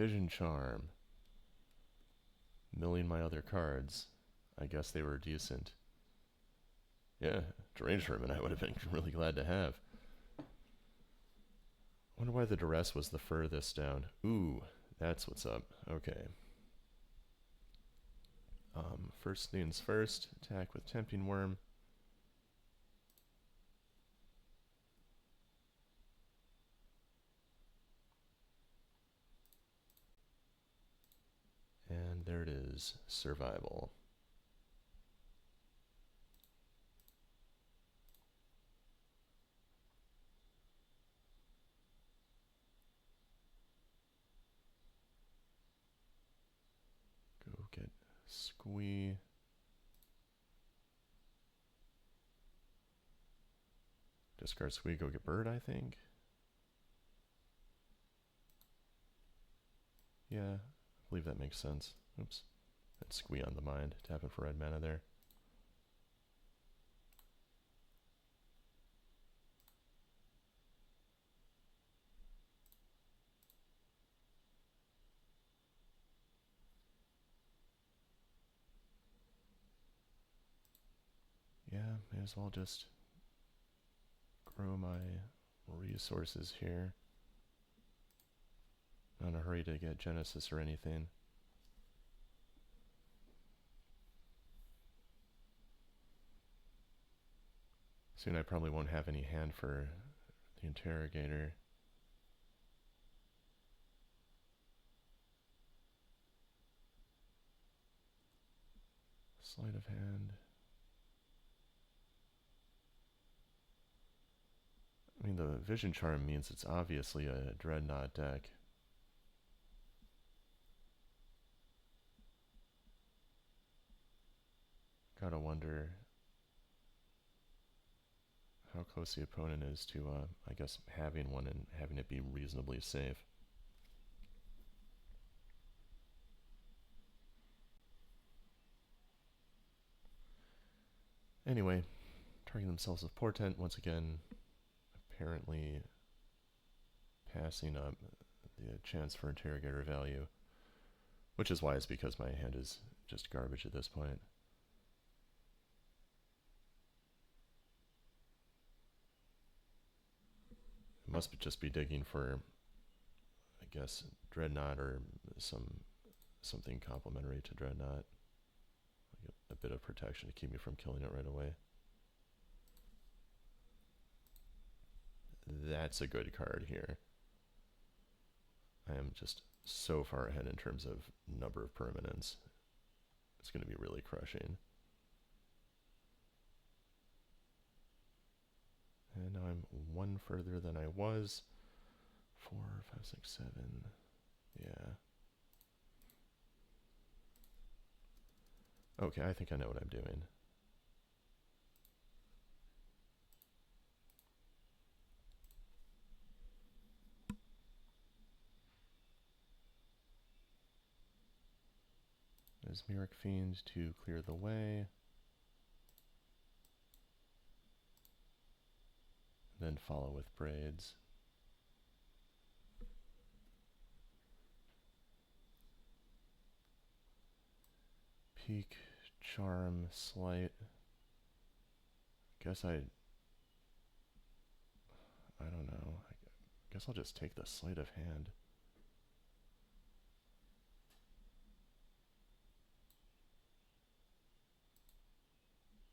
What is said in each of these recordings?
Vision Charm. Milling my other cards. I guess they were decent. Yeah, Deranged Hermit I would have been really glad to have. Wonder why the Duress was the furthest down. Ooh, that's what's up. Okay. First things first, attack with Tempting Worm. And there it is, Survival. Go get Squee. Discard Squee, go get Bird, I think. Yeah, I believe that makes sense. Oops. That Squee on the mind. Tapping for red mana there. Yeah, may as well just grow my resources here. Not in a hurry to get Genesis or anything. Soon I probably won't have any hand for the Interrogator. Sleight of hand. I mean, the Vision Charm means it's obviously a Dreadnought deck. Gotta wonder how close the opponent is to, I guess, having one and having it be reasonably safe. Anyway, targeting themselves with Portent once again, apparently passing up the chance for Interrogator value, which is wise because my hand is just garbage at this point. It must just be digging for, I guess, Dreadnought or something complementary to Dreadnought. Like a bit of protection to keep me from killing it right away. That's a good card here. I am just so far ahead in terms of number of permanents. It's going to be really crushing. And now I'm one further than I was. 4, 5, 6, 7. Yeah. Okay, I think I know what I'm doing. There's Mirror Fiend to clear the way. Then follow with Braids. Peak, Charm, Sleight. Guess I don't know. I guess I'll just take the Sleight of Hand.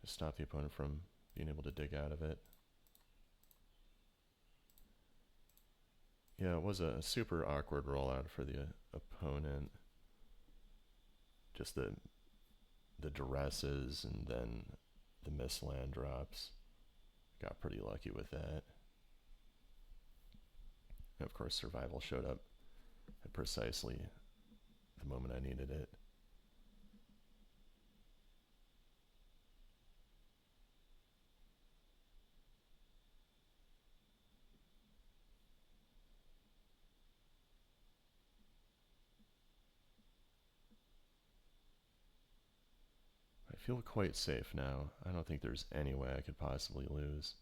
Just stop the opponent from being able to dig out of it. Yeah, it was a super awkward rollout for the opponent. Just the Duresses and then the missed land drops. Got pretty lucky with that. And of course, Survival showed up at precisely the moment I needed it. I feel quite safe now. I don't think there's any way I could possibly lose.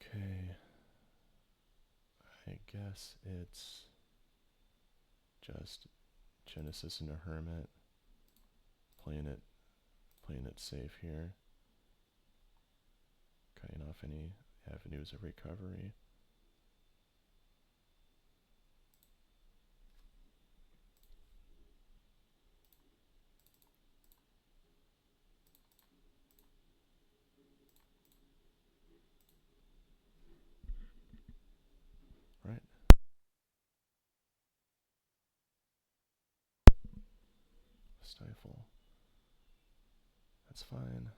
Okay. I guess it's just Genesis and a Hermit. Playing it safe here. Cutting off any avenues of recovery. Right. Stifle. That's fine.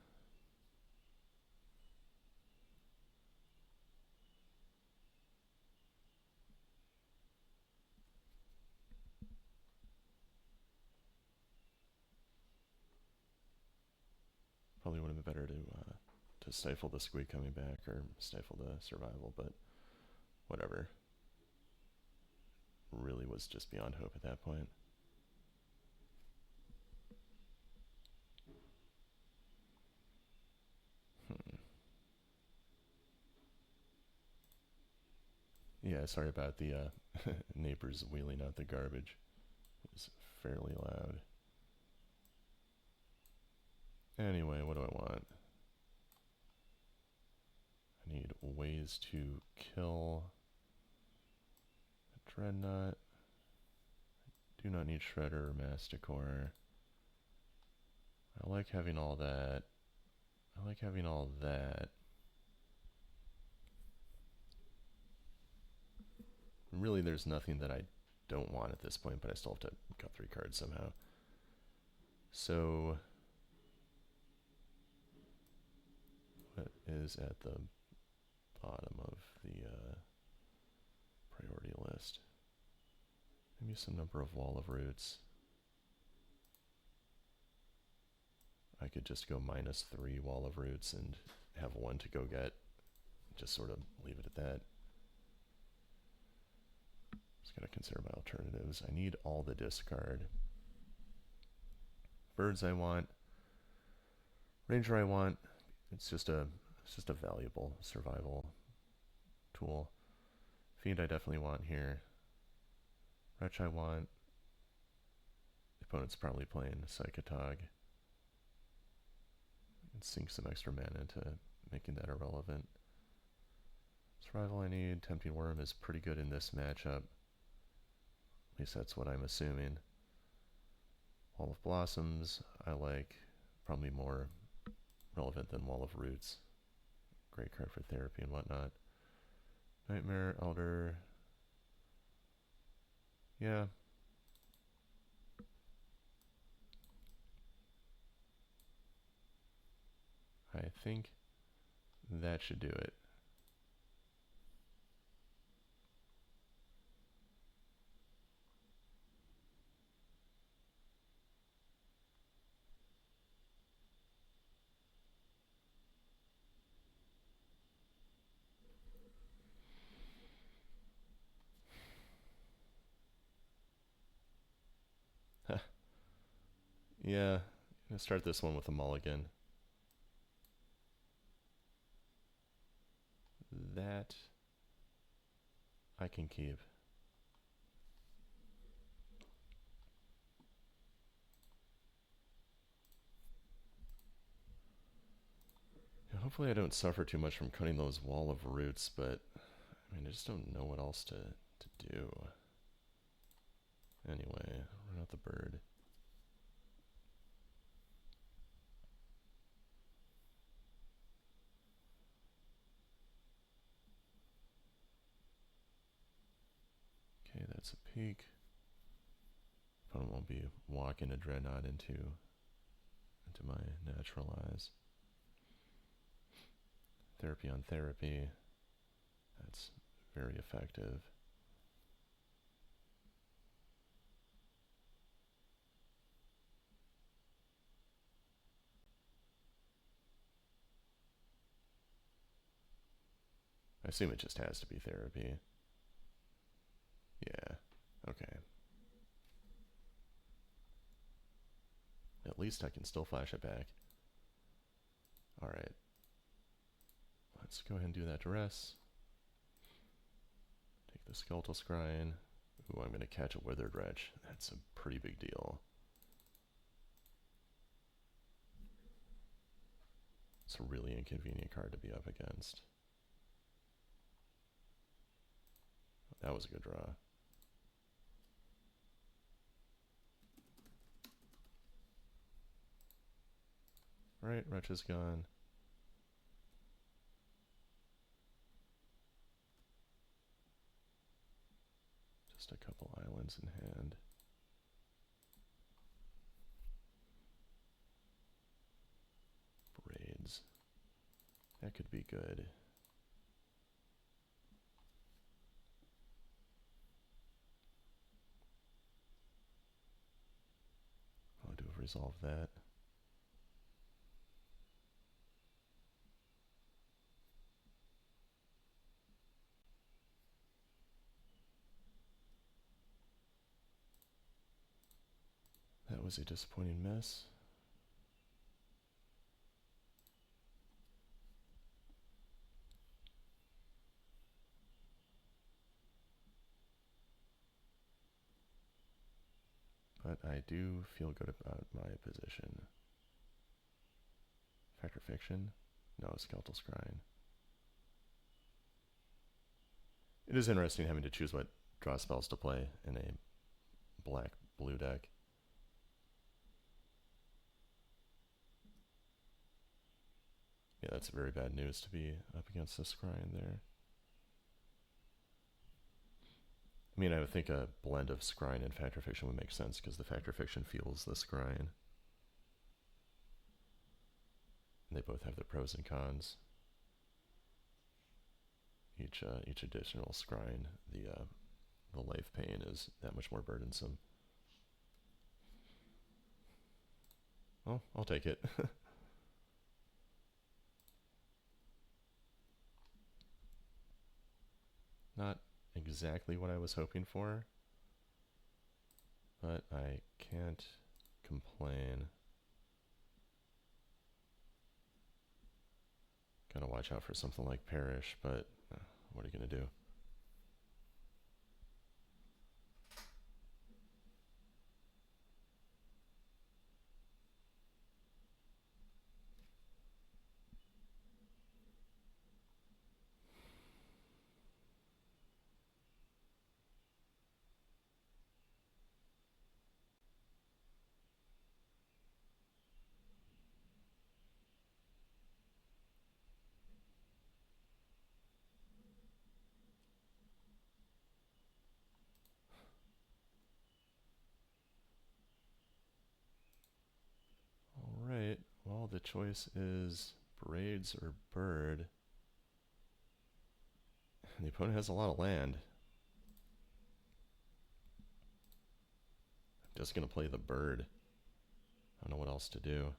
Probably would have been better to stifle the squeak coming back or stifle the survival, but whatever. Really was just beyond hope at that point. Yeah, sorry about the neighbors wheeling out the garbage. It was fairly loud. Anyway, what do I want? I need ways to kill a Dreadnought. Do not need Shredder or Masticore. I like having all that. I like having all that. Really, there's nothing that I don't want at this point, but I still have to cut 3 cards somehow. So, what is at the bottom of the priority list? Maybe some number of Wall of Roots. I could just go -3 Wall of Roots and have 1 to go get. Just sort of leave it at that. Just gotta consider my alternatives. I need all the discard. Birds I want. Ranger I want. It's just a valuable survival tool. Fiend I definitely want here. Wretch I want. The opponent's probably playing Psychotog. And sink some extra mana into making that irrelevant. Survival I need. Tempting Worm is pretty good in this matchup. At least that's what I'm assuming. Wall of Blossoms I like. Probably more relevant than Wall of Roots. Great card for therapy and whatnot. Nightmare, Elder. Yeah. I think that should do it. Yeah, I'm gonna start this one with a mulligan. That I can keep. Yeah, hopefully I don't suffer too much from cutting those Wall of Roots, but I mean I just don't know what else to do. Anyway, run out the bird. Okay, that's a peek. Opponent won't be walking a Dreadnought into my natural eyes. Therapy on therapy. That's very effective. I assume it just has to be therapy. Yeah, okay. At least I can still flash it back. Alright. let's go ahead and do that duress. Take the skeletal scrying. Ooh, I'm going to catch a withered wretch. That's a pretty big deal. It's a really inconvenient card to be up against. That was a good draw. Alright, wretch is gone. Just a couple islands in hand. Braids. That could be good. I'll do resolve that. That was a disappointing mess. But I do feel good about my position. Factor Fiction? No, Skeletal Scrying. It is interesting having to choose what draw spells to play in a black-blue deck. Yeah, that's very bad news to be up against this scrying there. I mean, I would think a blend of scrying and Factor Fiction would make sense because the Factor Fiction feels the scrying. And they both have their pros and cons. Each additional scrying, the life pain is that much more burdensome. Well, I'll take it. Not exactly what I was hoping for, but I can't complain. Gotta watch out for something like Perish, but what are you gonna do? Alright, well, the choice is Braids or Bird. And the opponent has a lot of land. I'm just going to play the Bird. I don't know what else to do.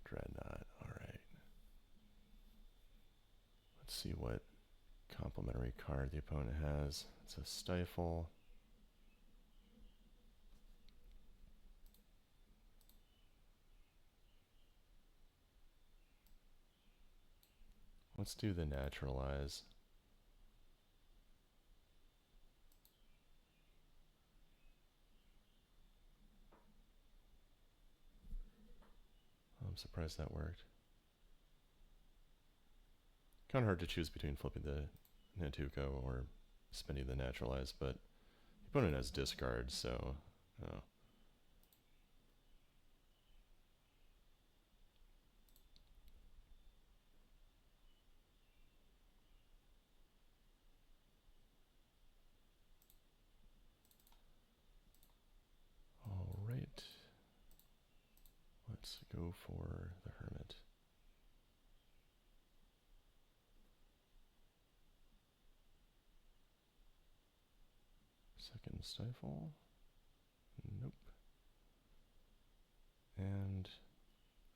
Dreadnought, alright. Let's see what complementary card the opponent has. It's a Stifle. Let's do the Naturalize. I'm surprised that worked. Kind of hard to choose between flipping the Nantuko or spending the Naturalize, but the opponent has discard, so oh. Alright. Let's go for the Hermit. Second Stifle. Nope. And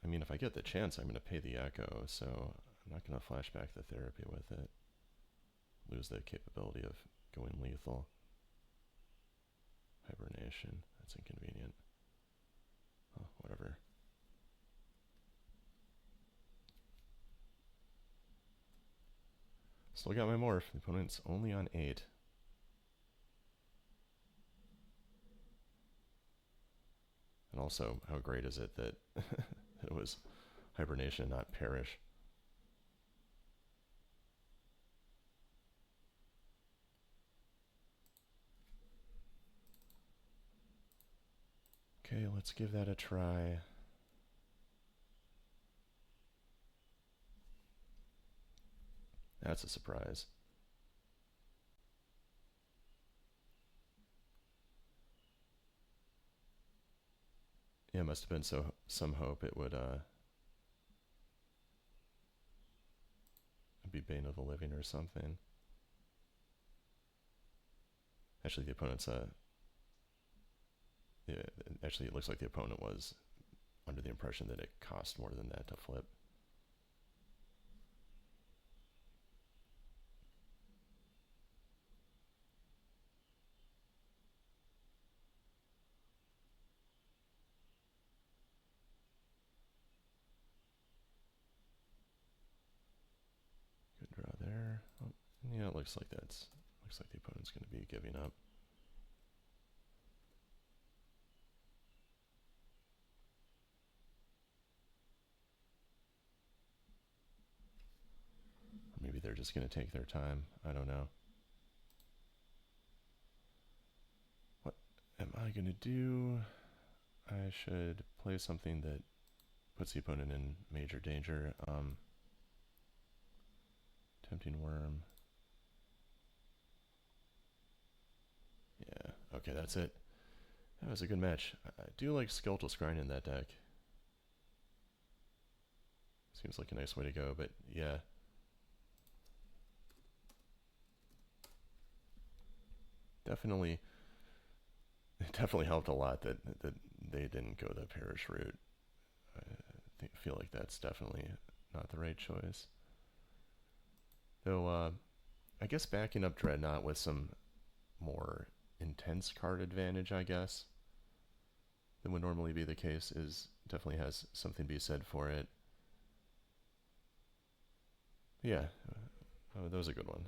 I mean, if I get the chance, I'm going to pay the Echo, so I'm not going to flashback the therapy with it. Lose the capability of going lethal. Hibernation. That's inconvenient. Oh, whatever. Still got my morph. The opponent's only on 8. And also, how great is it that it was hibernation, not perish? Okay, let's give that a try. That's a surprise. Yeah, it must have been some hope it would be Bane of the Living or something. Actually, the opponent's yeah, actually it looks like the opponent was under the impression that it cost more than that to flip. Good draw there. Oh, yeah, it looks like the opponent's going to be giving up. Maybe they're just going to take their time. I don't know. What am I going to do? I should play something that puts the opponent in major danger. Tempting Worm. Yeah, okay, that's it. That was a good match. I do like Skeletal Scrying in that deck. Seems like a nice way to go, but yeah. Definitely, it definitely helped a lot that they didn't go the Perish route. I feel like that's definitely not the right choice. Though, I guess backing up Dreadnought with some more intense card advantage, I guess, than would normally be the case is definitely has something to be said for it. Yeah, that was a good one.